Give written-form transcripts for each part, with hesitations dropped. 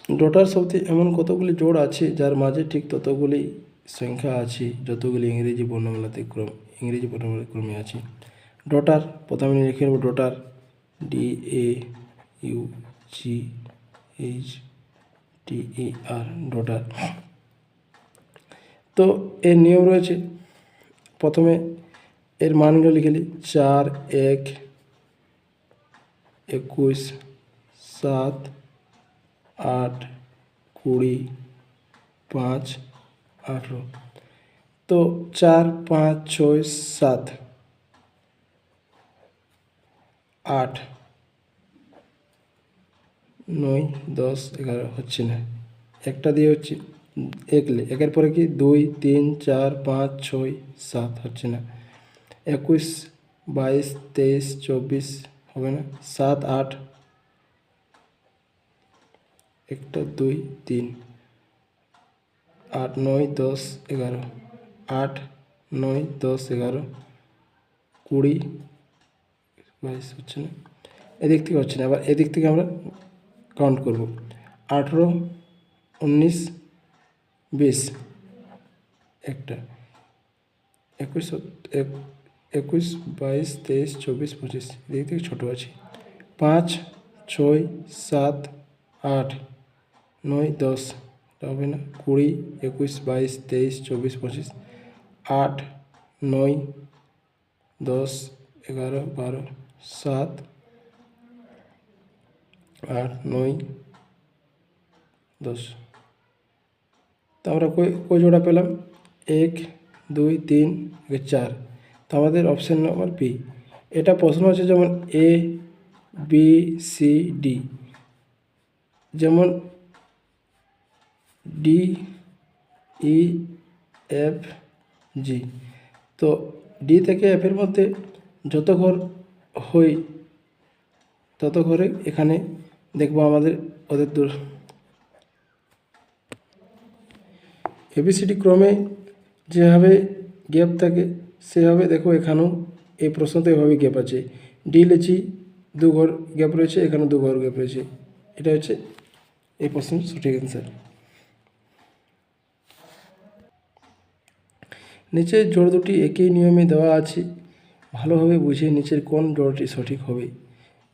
Daughter শব্দে এমন কতগুলি জোড় আছে যার মাঝে ঠিক ততগুলি সংখ্যা আছে যতগুলি ইংরেজি বর্ণমালাতে ক্রমে আছে। ডটার প্রথমে লিখে নেব ডটার, DAUGHTER, ডটার। তো এর নিয়ম রয়েছে, প্রথমে এর মানগুলো লিখে নিই। 4, 1, 21, 7, 8, 20, 5, 18। তো 4, 5, 6, 7, 8, 9, 10, 11 হচ্ছে না, একটা দিয়ে হচ্ছে। একের পরে কি 2, 3, 4, 5, 6, 7 হচ্ছে না। 21, 22, 23, 24 হবে না। 7, 8, একটা 2, 3, 8, 9, 10, 11, 8, 9, 10, 11, 20, 22 হচ্ছে না, এদিক থেকে হচ্ছে না। আবার এদিক থেকে আমরা কাউন্ট করব। 18, 19, 20 একটা, 21, 22, 23, 24, 25 এদিক থেকে ছোটো আছে। 5, 6, 7, 8, 9, 10 হবে না। 20, 21, 22, 23, 24, 25, 8, 9, 10, 11, 12, 7, 8, 9, 10। তো আমরা কই জোড়া পেলাম? 1, 2, 3, 4। তো আমাদের অপশান নাম্বার বি। এটা প্রশ্ন আছে যেমন ABCD, যেমন DEFG। তো ডি থেকে এফের মধ্যে যত ঘর হয় তত ঘরে এখানে দেখবো আমাদের ওদের দূর ABCD ক্রমে যেভাবে গ্যাপ থাকে সেভাবে দেখো এখানেও এই প্রশ্নতে এভাবে গ্যাপ আছে। ডি লিখি 2 ঘর গ্যাপ রয়েছে, এখানে 2 ঘর গ্যাপ রয়েছে। এটা হচ্ছে এই প্রশ্নের সঠিক অ্যান্সার। নিচের জোড় দুটি একই নিয়মে দেওয়া আছে, ভালোভাবে বুঝে নিচের কোন জোড়টি সঠিক হবে।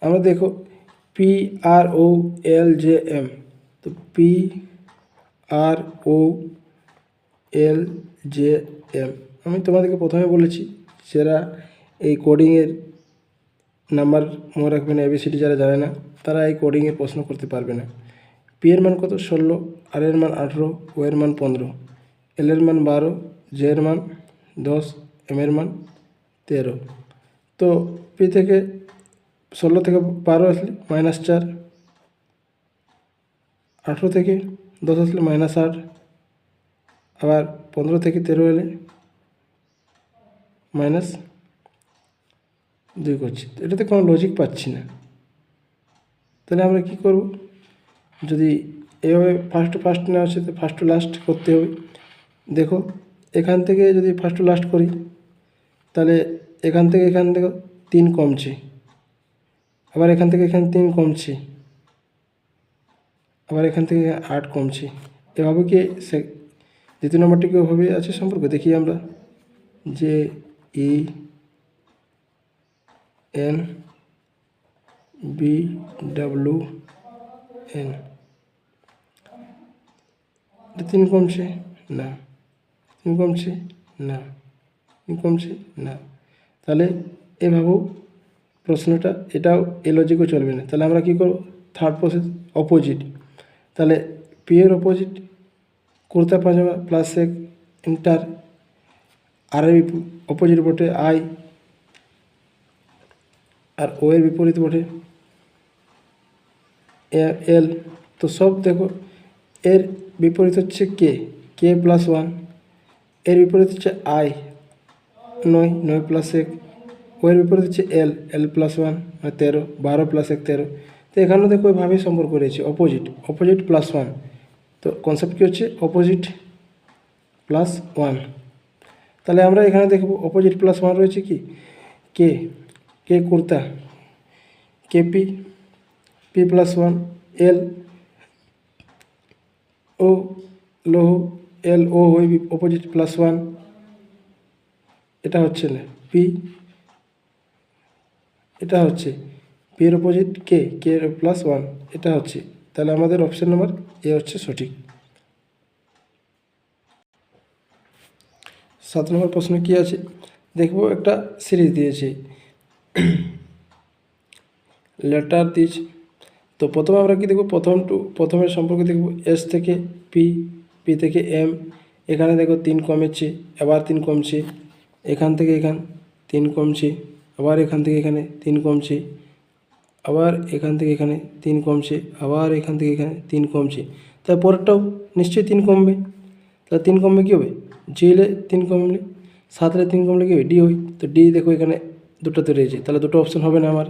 আমরা দেখো PROLJM, তো PROLJM আমি তোমাদেরকে প্রথমে বলেছি যারা এই কোডিংয়ের নাম্বার মনে রাখবে না, ABCD যারা জানে না তারা এই কোডিংয়ের প্রশ্ন করতে পারবে না। পি এর মান কত? 16, আর এর মান 18, ও এর মান 15, এল এর মান 12, জে এর মান 10, এম এর মান 13। তো পি থেকে 16 থেকে 12 আসলে -4, 18 থেকে 10 আসলে -8, আবার 15 থেকে 13 এলে -2 করছি। এটাতে কোনো লজিক পাচ্ছি না। তাহলে আমরা কি করব? যদি এভাবে ফার্স্ট নেওয়া হচ্ছে তো ফার্স্ট টু লাস্ট করতে হবে। দেখো এখান থেকে যদি ফার্স্ট টু লাস্ট করি তাহলে এখান থেকে 3 কমছে, আবার এখান থেকে এখানে 3 কমছে, আবার এখান থেকে 8 কমছে। এভাবে কি দ্বিতীয় নম্বরটি কি ওভাবে আছে সম্পর্ক? দেখি আমরা যে ENBWN 3 কমছে না, 3 কমছে না, 3 কমছে না। তাহলে এভাবেও প্রশ্নটা এটাও এ লজিকও চলবে না। তাহলে আমরা কী করব? Third process opposite. তাহলে পি এর অপোজিট কুর্তা পাজামা প্লাস এক ইন্টার, আর এর অপোজিট বটে আই, আর ও এর বিপরীত বটে এল। তো সব দেখো এর বিপরীত হচ্ছে কে প্লাস 1, এর বিপরীত হচ্ছে আই 9, 9 প্লাস 1, ও এর বিপরীত হচ্ছে এল প্লাস 1 13, 12 প্লাস 1 13। তো এখানেও দেখো ওইভাবেই সম্পর্ক রয়েছে অপোজিট প্লাস 1। তো কনসেপ্ট কী হচ্ছে? Opposite plus 1। তাহলে আমরা এখানে দেখব অপোজিট প্লাস 1 রয়েছে কি কে কুর্তা, পি প্লাস 1, ও লৌহ, এল ও হয় অপোজিট +1, এটা হচ্ছে না পি, এটা হচ্ছে পি এর অপোজিট কে, কে এর +1, এটা হচ্ছে। তাহলে আমাদের অপশন নাম্বার এ হচ্ছে সঠিক। 7 নম্বর প্রশ্ন কি আছে দেখব। একটা সিরিজ দিয়েছে, লেটার দিয়েছে। তো প্রথমে আমরা কি দেখব, প্রথমের সম্পর্ক দেখব এস থেকে পি, পি থেকে এম। এখানে দেখো 3 কমেছে, আবার 3 কমছে, এখান থেকে এখান 3 কমছে, আবার এখান থেকে এখানে 3 কমছে, আবার এখান থেকে এখানে 3 কমছে, আবার এখান থেকে এখানে 3 কমছে। তার পরেরটাও নিশ্চয়ই 3 কমবে। তাহলে 3 কমবে কী হবে, জি এলে 3 কমলে, 7 এলে 3 কমলে কী হবে, ডি হয়। তো ডি দেখো এখানে দুটোতে রয়েছে, তাহলে দুটো অপশন হবে না আমার।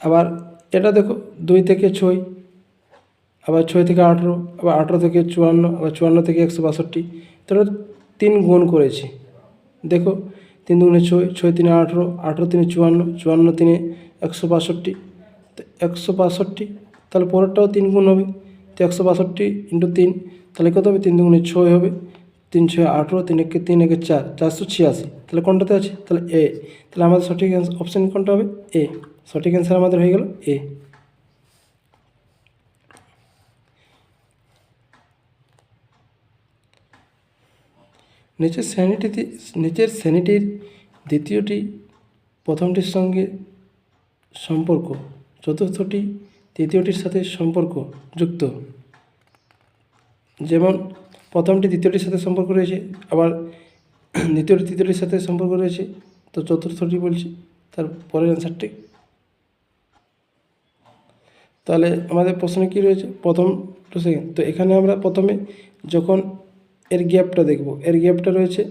আবার এটা দেখো 2 থেকে 6, আবার 6 থেকে 18, আবার 18 থেকে 54, আবার 54 থেকে 162। তাহলে 3 গুণ করেছি। দেখো 3 দুগুণে 6, 6 3 18, 18 3 54, 54 3 162। তো 162, তাহলে পরেরটাও 3 গুণ হবে। তো 162 × 3, তাহলে কত হবে, 3 দুগুণে 6 হবে, 3 6 18, 3 1 3 1 4, 486। তাহলে কোনটাতে আছে, তাহলে এ। তাহলে আমাদের সঠিক অপশান কোনটা হবে, এ। সঠিক অ্যান্সার আমাদের হয়ে গেল এ। নিচের শ্রেণীটির দ্বিতীয়টি প্রথমটির সঙ্গে সম্পর্ক, চতুর্থটি তৃতীয়টির সাথে সম্পর্ক যুক্ত। যেমন প্রথমটি দ্বিতীয়টির সাথে সম্পর্ক রয়েছে, আবার দ্বিতীয়টি তৃতীয়টির সাথে সম্পর্ক রয়েছে। তো চতুর্থটি বলছি, তার পরের অ্যান্সারটি। তাহলে আমাদের প্রশ্নে কী রয়েছে, প্রথম টু সেকেন্ড। তো এখানে আমরা প্রথমে যখন এর গ্যাপটা দেখব, এর গ্যাপটা রয়েছে